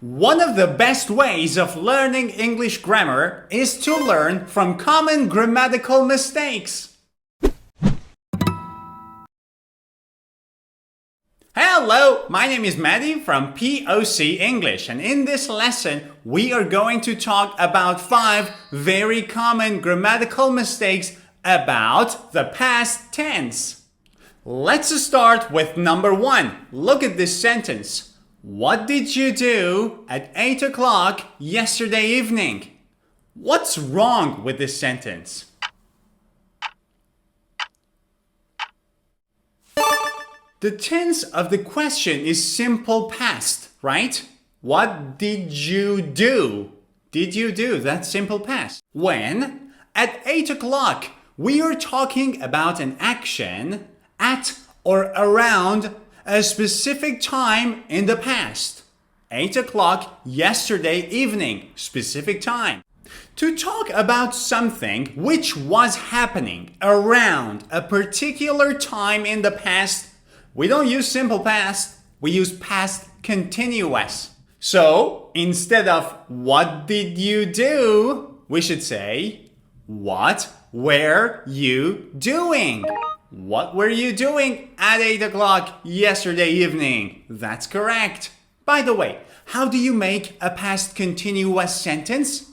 One of the best ways of learning English grammar is to learn from common grammatical mistakes. Hello, my name is Maddie from POC English, and in this lesson we are going to talk about 5 very common grammatical mistakes about the past tense. Let's start with number 1. Look at this sentence. What did you do at 8 o'clock yesterday evening? What's wrong with this sentence? The tense of the question is simple past, right? What did you do? Did you do? That's simple past. When, at 8 o'clock, we are talking about an action at or around a specific time in the past. 8 o'clock yesterday evening, specific time. To talk about something which was happening around a particular time in the past, we don't use simple past, we use past continuous. So, instead of what did you do, we should say, what were you doing? What were you doing at 8 o'clock yesterday evening? That's correct. By the way, how do you make a past continuous sentence?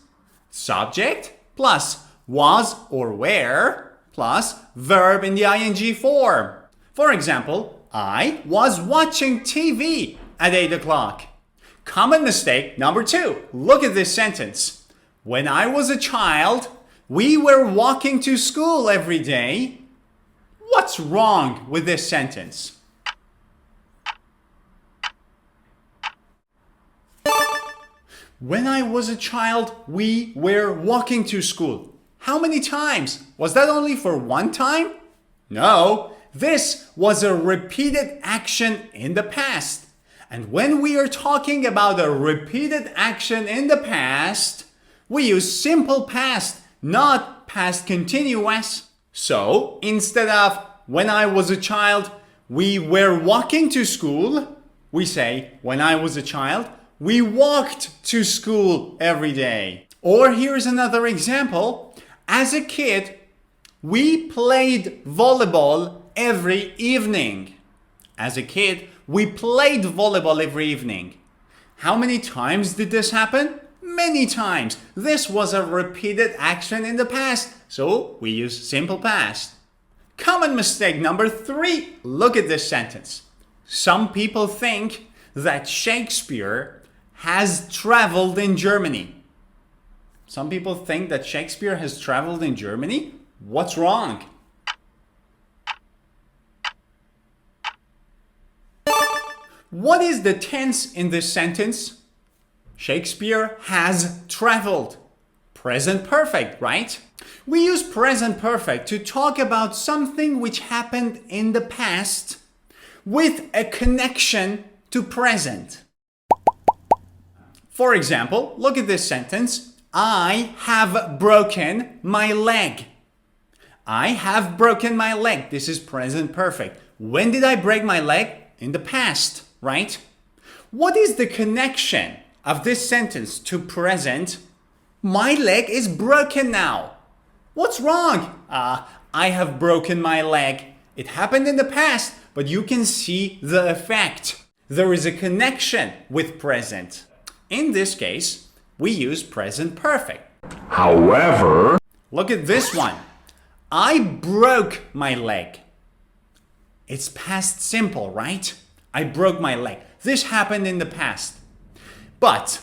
Subject plus was or were plus verb in the ing form. For example, I was watching TV at 8 o'clock. Common mistake number 2. Look at this sentence. When I was a child, we were walking to school every day. What's wrong with this sentence? When I was a child, we were walking to school. How many times? Was that only for one time? No, this was a repeated action in the past. And when we are talking about a repeated action in the past, we use simple past, not past continuous. So, instead of when I was a child, we were walking to school, we say when I was a child, we walked to school every day. Or here's another example. As a kid, we played volleyball every evening. As a kid, we played volleyball every evening. How many times did this happen? Many times. This was a repeated action in the past, so we use simple past. Common mistake number 3. Look at this sentence. Some people think that Shakespeare has traveled in Germany. Some people think that Shakespeare has traveled in Germany. What's wrong? What is the tense in this sentence? Shakespeare has traveled. Present perfect, right? We use present perfect to talk about something which happened in the past with a connection to present. For example, look at this sentence. I have broken my leg. I have broken my leg. This is present perfect. When did I break my leg? In the past, right? What is the connection of this sentence to present? My leg is broken now. What's wrong? I have broken my leg. It happened in the past, but you can see the effect. There is a connection with present. In this case, we use present perfect. However, look at this one. I broke my leg. It's past simple, right? I broke my leg. This happened in the past. But,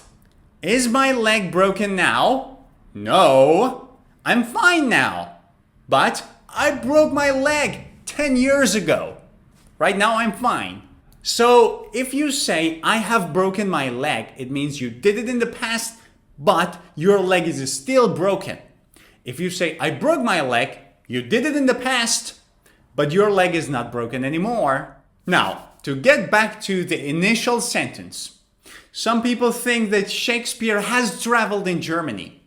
is my leg broken now? No, I'm fine now. But I broke my leg 10 years ago. Right now I'm fine. So if you say I have broken my leg, it means you did it in the past, but your leg is still broken. If you say I broke my leg, you did it in the past, but your leg is not broken anymore. Now, to get back to the initial sentence, some people think that Shakespeare has traveled in Germany.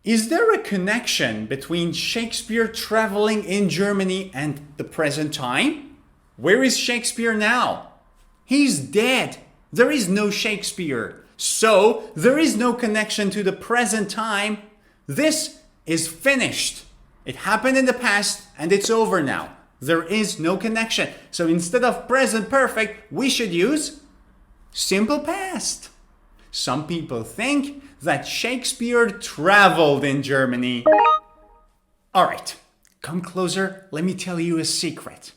Is there a connection between Shakespeare traveling in Germany and the present time? Where is Shakespeare now? He's dead. There is no Shakespeare. So there is no connection to the present time. This is finished. It happened in the past and it's over now. There is no connection. So instead of present perfect, we should use simple past. Some people think that Shakespeare traveled in Germany. All right, come closer. Let me tell you a secret.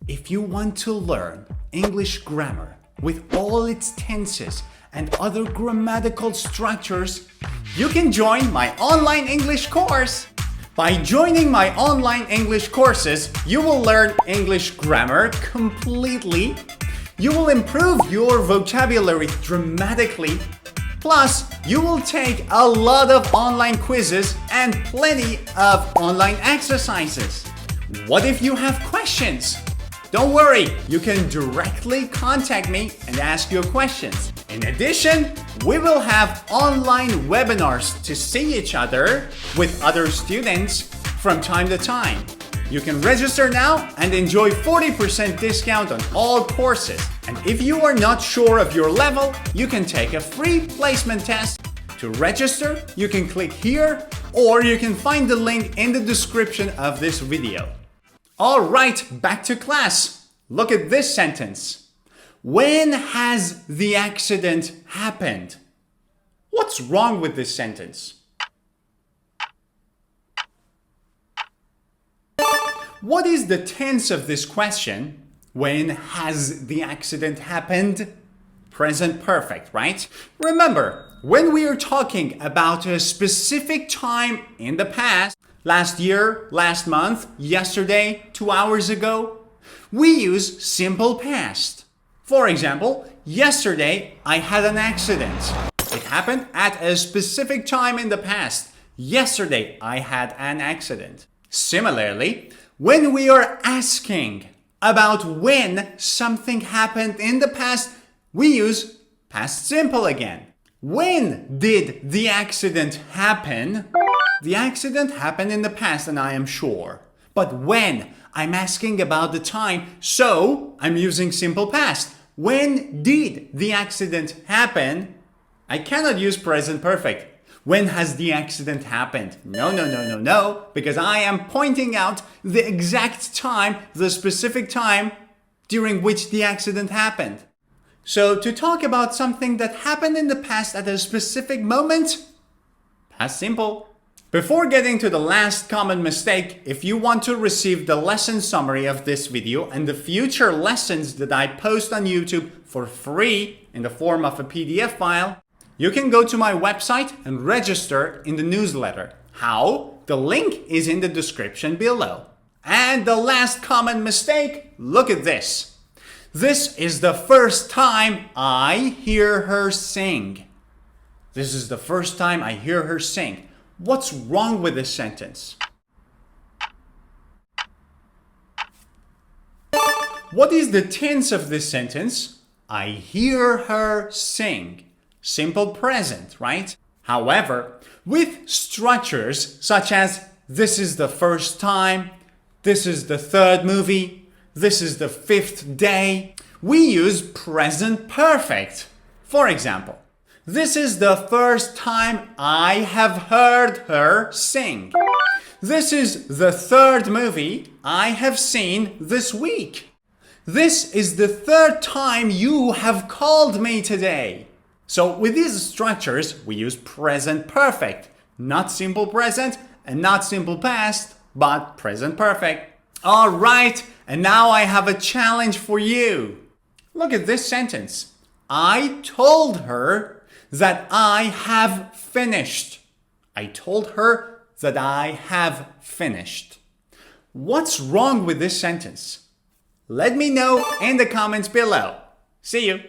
If you want to learn English grammar with all its tenses and other grammatical structures, you can join my online English course. By joining my online English courses, you will learn English grammar completely. You will improve your vocabulary dramatically. Plus, you will take a lot of online quizzes and plenty of online exercises. What if you have questions? Don't worry, you can directly contact me and ask your questions. In addition, we will have online webinars to see each other with other students from time to time. You can register now and enjoy 40% discount on all courses. And if you are not sure of your level, you can take a free placement test. To register, you can click here or you can find the link in the description of this video. All right, back to class. Look at this sentence. When has the accident happened? What's wrong with this sentence? What is the tense of this question? When has the accident happened? Present perfect, right? Remember, when we are talking about a specific time in the past, last year, last month, yesterday, 2 hours ago, we use simple past. For example, yesterday I had an accident. It happened at a specific time in the past. Yesterday I had an accident. Similarly, when we are asking about when something happened in the past, we use past simple again. When did the accident happen? The accident happened in the past and I am sure. But when? I'm asking about the time, so I'm using simple past. When did the accident happen? I cannot use present perfect. When has the accident happened? No, because I am pointing out the exact time, the specific time during which the accident happened. So to talk about something that happened in the past at a specific moment, past simple. Before getting to the last common mistake, if you want to receive the lesson summary of this video and the future lessons that I post on YouTube for free in the form of a PDF file, you can go to my website and register in the newsletter. How? The link is in the description below. And the last common mistake, look at this. This is the first time I hear her sing. This is the first time I hear her sing. What's wrong with this sentence? What is the tense of this sentence? I hear her sing. Simple present, right? However, with structures such as this is the first time, this is the third movie, this is the fifth day, we use present perfect. For example, this is the first time I have heard her sing. This is the third movie I have seen this week. This is the third time you have called me today. So with these structures, we use present perfect, not simple present and not simple past, but present perfect. All right, and now I have a challenge for you. Look at this sentence. I told her that I have finished. I told her that I have finished. What's wrong with this sentence? Let me know in the comments below. See you.